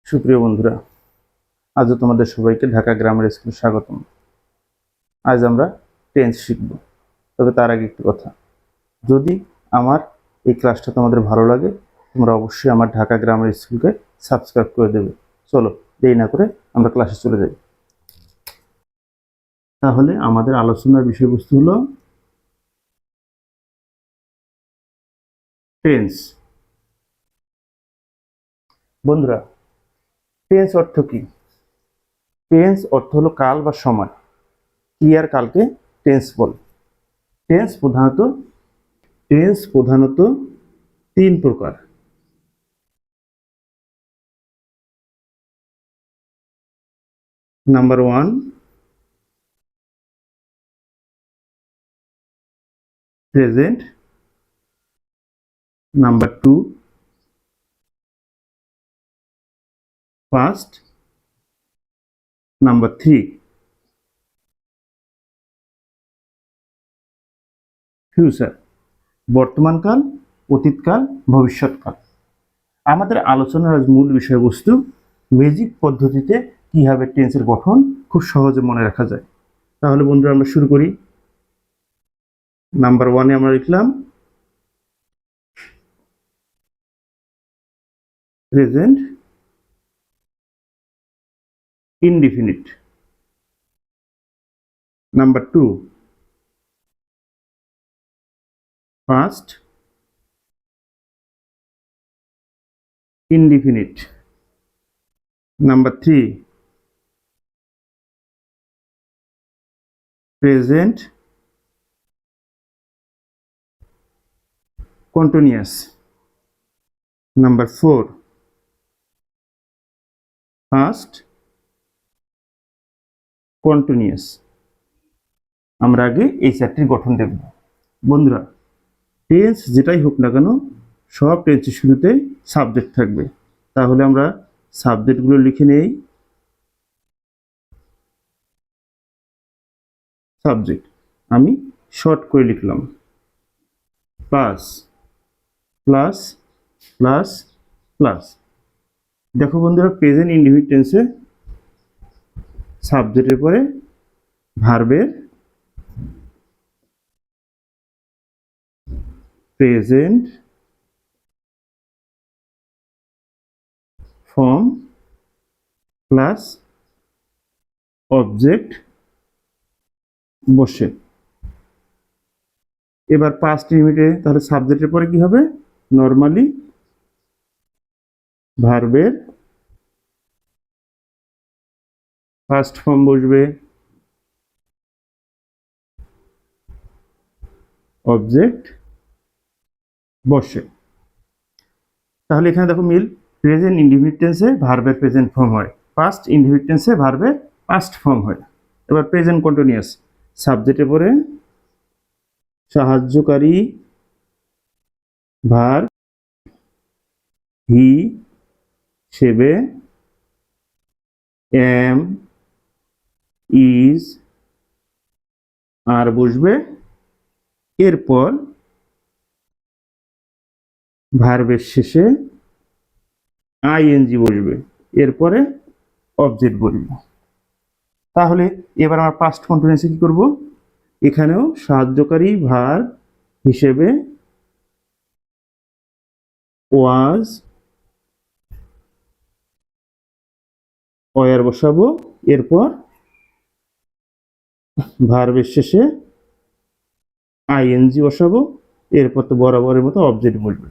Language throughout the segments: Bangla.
সুপ্রিয় বন্ধুরা, আজও তোমাদের সবাইকে ঢাকা গ্রামার স্কুলে স্বাগতম। আজ আমরা টেন্স শিখব। তবে তার আগে একটি কথা, যদি আমার এই ক্লাসটা তোমাদের ভালো লাগে, তোমরা অবশ্যই আমার ঢাকা গ্রামার স্কুলকে সাবস্ক্রাইব করে দেবে। চলো দেরি না করে আমরা ক্লাসে চলে যাই। তাহলে আমাদের আলোচনার বিষয়বস্তু হলো টেন্স। বন্ধুরা, টেন্স অর্থ কি? টেন্স অর্থ হলো কাল বা সময়। ক্রিয়ার কালকে টেন্স বলে। টেন্স প্রধানত তিন প্রকার। Number 1, present. Number 2, past. Number 3, future. বর্তমানকাল, অতীতকাল, ভবিষ্যৎকাল। আমাদের আলোচনার মূল বিষয়বস্তু ম্যাজিক পদ্ধতিতে কিভাবে টেন্সের গঠন খুব সহজে মনে রাখা যায়। তাহলে বন্ধুরা আমরা শুরু করি। নাম্বার 1-এ আমরা লিখলাম present indefinite. Number 2, past indefinite. Number 3, present continuous. Number 4, past continuous. আমরা আগে এই চারটির গঠন দেখব। বন্ধুরা, টেন্স যেটাই হোক না কেন, সব টেন্সের শুরুতে সাবজেক্ট থাকবে। তাহলে আমরা সাবজেক্টগুলো লিখে নেই। সাবজেক্ট আমি শর্ট করে লিখলাম প্লাস প্লাস প্লাস প্লাস। দেখো বন্ধুরা, প্রেজেন্ট ইনডিফিনিট টেন্সে সাবজেক্টের পরে ভার্বের প্রেজেন্ট ফর্ম প্লাস অবজেক্ট বসে। এবার পাস্ট ইনডিফিনিটে তাহলে সাবজেক্টের পরে কি হবে? নর্মালি ভার্বের ফার্স্ট ফর্ম বসবে, অবজেক্ট বসে। তাহলে এখানে দেখো মিল। প্রেজেন্ট ইনডিফিনিট টেন্সে ভার্বের প্রেজেন্ট ফর্ম হয়, পাস্ট ইনডিফিনিট টেন্সে ভার্বের পাস্ট ফর্ম হয়। এবার প্রেজেন্ট কন্টিনিউয়াস সাবজেক্টে পরে সাহায্যকারী ভার্ব হি সেবে এম ইজ আর বসবে। এরপর ভার্বের শেষে আইএনজি বসবে, এরপরে অবজেক্ট বসবে। তাহলে এবার আমরা পাস্ট কন্টিনিউয়াসে কি করব? এখানেও সাহায্যকারী ভার্ব হিসেবে ওয়াজ ওয়ার বসাবো, এরপর ভার্বের শেষে আইএনজি বসাবো, এরপর তো বরাবরের মতো অবজেক্ট বসবে।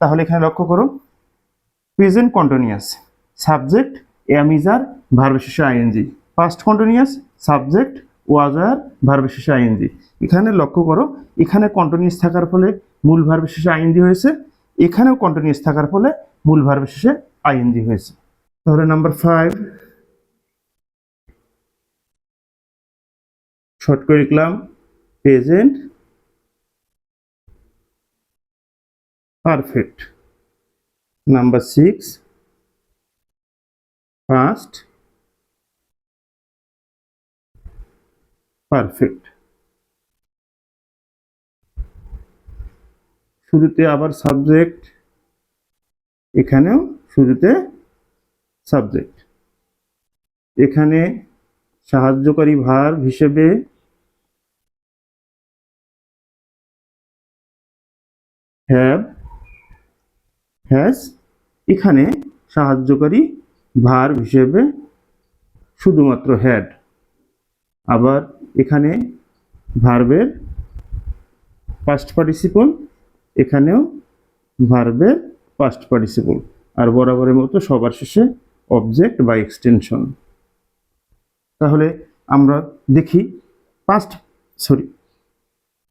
তাহলে এখানে লক্ষ্য করো, present continuous subject am is আর ভার্বের শেষে ING, past continuous subject was আর ভার্বের শেষে আইএনজি। এখানে লক্ষ্য করো, এখানে কন্টিনিউয়াস থাকার ফলে মূল ভার্বের শেষে আইএনজি হয়েছে, এখানেও কন্টিনিউয়াস থাকার ফলে মূল ভার্বের শেষে আইএনজি হয়েছে। তাহলে নাম্বার 5 শর্ট করে লিখলাম present perfect. Number 6, past perfect. শুরুতে আবার সাবজেক্ট, এখানেও শুরুতে সাবজেক্ট। এখানে সাহায্যকারী ভার্ব হিসেবে হ্যাভ, হ্যাজ, এখানে সাহায্যকারী ভার্ব হিসেবে শুধুমাত্র হ্যাড। আবার এখানে ভার্বের পাস্ট পার্টিসিপল, এখানেও ভার্বের পাস্ট পার্টিসিপল, আর বরাবরের মতো সবার শেষে অবজেক্ট বা এক্সটেনশন। তাহলে আমরা দেখি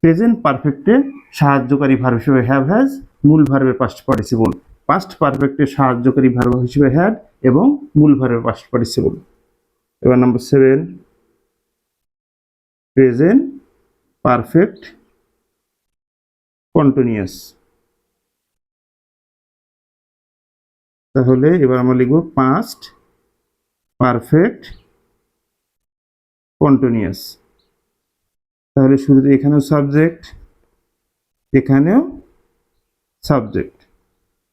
প্রেজেন্ট পারফেক্টে সাহায্যকারী ভার্ব হিসেবে হ্যাভ, হ্যাজ, মূল ভার্বের পাস্ট পার্টিসিপল। পাস্ট পারফেক্টে সাহায্যকারী ভার্ব হিসেবে হ্যাড এবং মূল ভার্বের পাস্ট পার্টিসিপল। এবার নাম্বার 7, প্রেজেন্ট পারফেক্ট কন্টিনিউয়াস। তাহলে এবার আমরা লিখব পাস্ট পারফেক্ট কন্টিনিউয়াস। তাহলে শুরুতে এখানেও সাবজেক্ট, এখানেও সাবজেক্ট।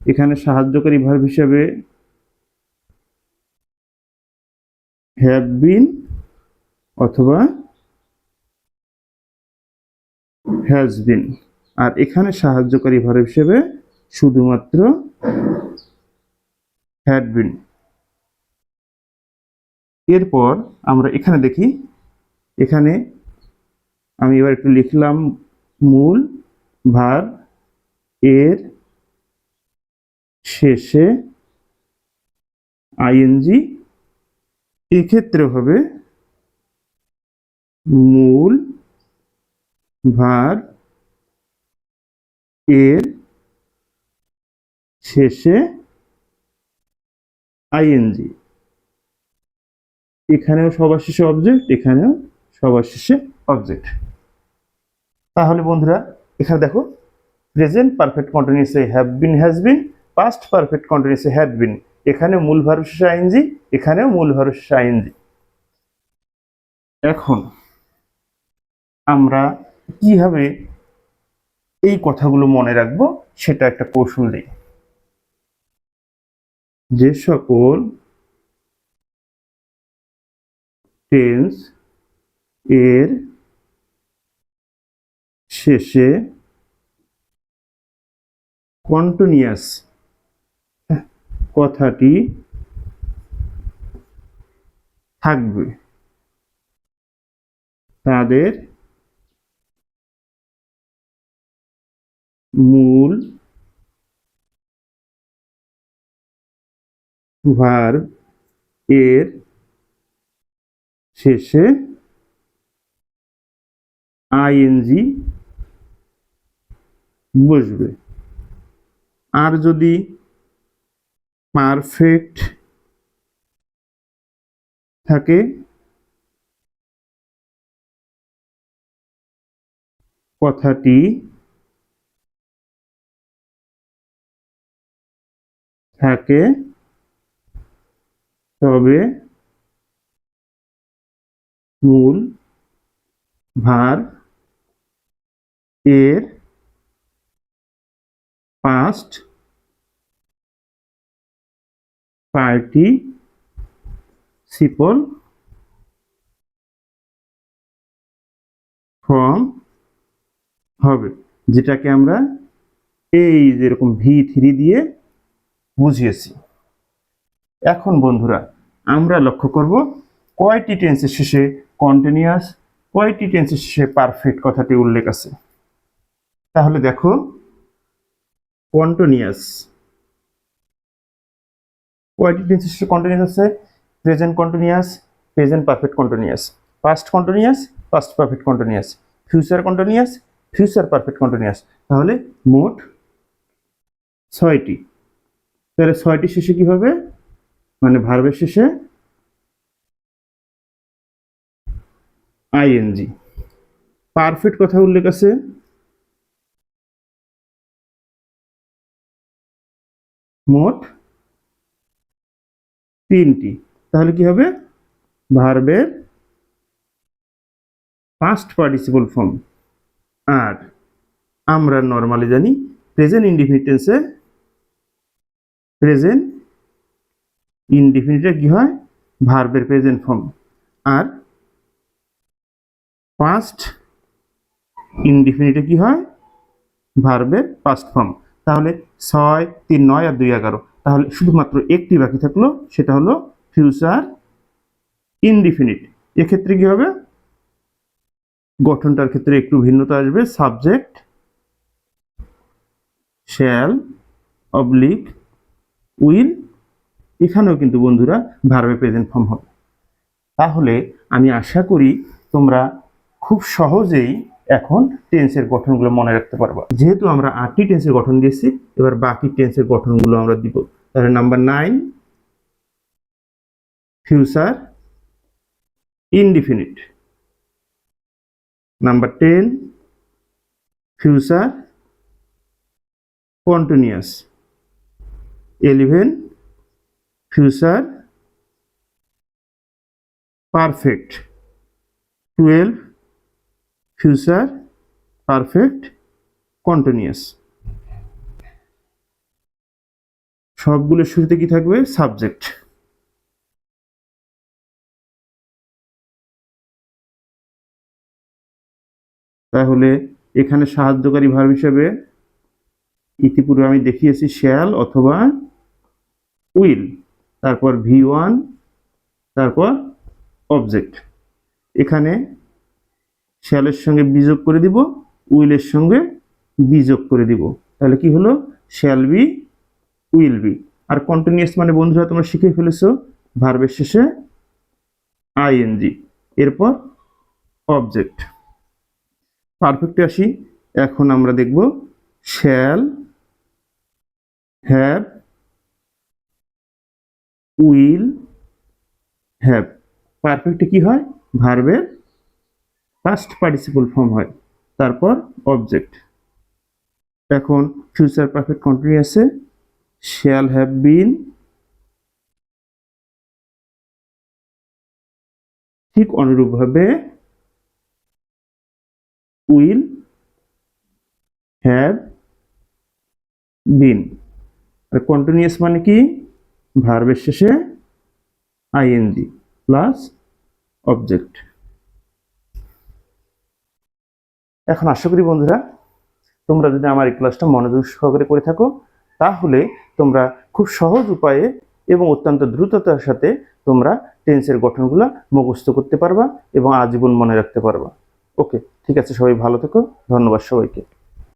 এখানে সাহায্যকারী ভার্ব হিসেবে হ্যাভ বিন অথবা হ্যাজ বিন, আর এখানে সাহায্যকারী ভার্ব হিসেবে শুধুমাত্র হ্যাড বিন। এরপর আমরা এখানে দেখি, এখানে আমি এবার একটু লিখলাম মূল ভার্ব এর শেষে আইএনজি। এক্ষেত্রে হবে মূল ভার্ব এর শেষে আইএনজি। এখানেও সবার শেষে অবজেক্ট, এখানেও সবার শেষে অবজেক্ট। তাহলে বন্ধুরা এখানে দেখো প্রেজেন্ট পারফেক্ট কন্টিনিউয়াসে have been, has been, past perfect কন্টিনিউয়াসে হ্যাড বিন। এখানে মূল ভার্ব শেষে আইএনজি, এখানেও মূল ভার্ব শেষে আইএনজি। এখন আমরা কিভাবে এই কথাগুলো মনে রাখবো সেটা একটা কৌশল দিই। যে সকল টেন্স এর শেষে কন্টিনিউয়াস কথাটি থাকবে তাদের মূল ভার্ব এর শেষে আইএনজি বসবে। আর যদি পারফেক্ট থাকে কথাটি থাকে তবে মূল ভার্ব এর পাস্ট পার্টিসিপল ফর্ম হবে, যেটাকে আমরা এই যেরকম V3 দিয়ে বুঝিয়েছি। এখন বন্ধুরা আমরা লক্ষ্য করব কয়টি টেন্সের শেষে কন্টিনিউয়াস, কয়টি টেন্সের শেষে পারফেক্ট কথাটি উল্লেখ আছে। তাহলে দেখো কন্টিনিউয়াস কয়টি টেন্সের শেষে কন্টিনিউয়াস আছে? Present continuous, present perfect continuous, past continuous, past perfect continuous, future continuous, future perfect continuous. তাহলে মোট 6টি। তাহলে 6টি শেষে কি হবে, মানে ভার্বের শেষে আইএনজি। পারফেক্ট কথা উল্লেখ আছে মোট 3টি। তাহলে কি হবে, ভার্বের পাস্ট পার্টিসিপল ফর্ম। আর আমরা নরমালি জানি প্রেজেন্ট ইনডিফিনিট টেন্সে প্রেজেন্ট ইনডিফিনিটে কি হয়, ভার্বের প্রেজেন্ট ফর্ম। আর পাস্ট ইনডিফিনিটে কি হয়, ভার্বের পাস্ট ফর্ম। তাহলে 6, 3, 9 আর 2, 11। তাহলে শুধুমাত্র একটি বাকি থাকলো, সেটা হলো ফিউচার ইনডিফিনিট। এক্ষেত্রে কি হবে, গঠনটার ক্ষেত্রে একটু ভিন্নতা আসবে। সাবজেক্ট শ্যাল অবলিক উইল, এখানেও কিন্তু বন্ধুরা ভার্বের প্রেজেন্ট ফর্ম হবে। তাহলে আমি আশা করি তোমরা খুব সহজেই এখন টেন্সের গঠনগুলো মনে রাখতে পারবা। যেহেতু আমরা 8টি টেন্সের গঠন দিয়েছি, এবার বাকি টেন্সের গঠনগুলো আমরা দিব। তাহলে number 9 future indefinite, number 10 future continuous, 11 future perfect, 12 future perfect continuous. সবগুলোর শুরুতে কি থাকবে, সাবজেক্ট। তাহলে এখানে সাহায্যকারী ভার্ব হিসেবে ইতিপূর্বে আমি দেখিয়েছি শ্যাল অথবা উইল, তারপর V1, তারপর অবজেক্ট। এখানে শ্যালের সঙ্গে বিযোগ করে দিব, উইলের সঙ্গে বিযোগ করে দিব। তাহলে কি হলো, শ্যাল বি উইল বি। আর কন্টিনিউয়াস মানে বন্ধুরা তোমরা শিখে ফেলেছো, ভার্বের শেষে আইএনজি, এরপর অবজেক্ট। পারফেক্টে আসি। এখন আমরা দেখব শ্যাল হ্যাভ উইল হ্যাভ। পারফেক্টে কি হয়, ভার্বের পাস্ট পার্টিসিপল ফর্ম হয়, তারপর অবজেক্ট। এখন ফিউচার পারফেক্ট কন্টিনিউয়াসে শ্যাল হ্যাভ বিন, ঠিক অনুরূপভাবে উইল হ্যাভ বিন। আর কন্টিনিউয়াস মানে কি, ভার্বের শেষে আইএনজি প্লাস অবজেক্ট। এখন আশা করি বন্ধুরা তোমরা যদি আমার এই ক্লাসটা মনোযোগ সহকারে করে থাকো, তাহলে তোমরা খুব সহজ উপায়ে এবং অত্যন্ত দ্রুততার সাথে তোমরা টেন্সের গঠনগুলো মুখস্থ করতে পারবা এবং আজীবন মনে রাখতে পারবা। ওকে, ঠিক আছে, সবাই ভালো থেকো, ধন্যবাদ সবাইকে।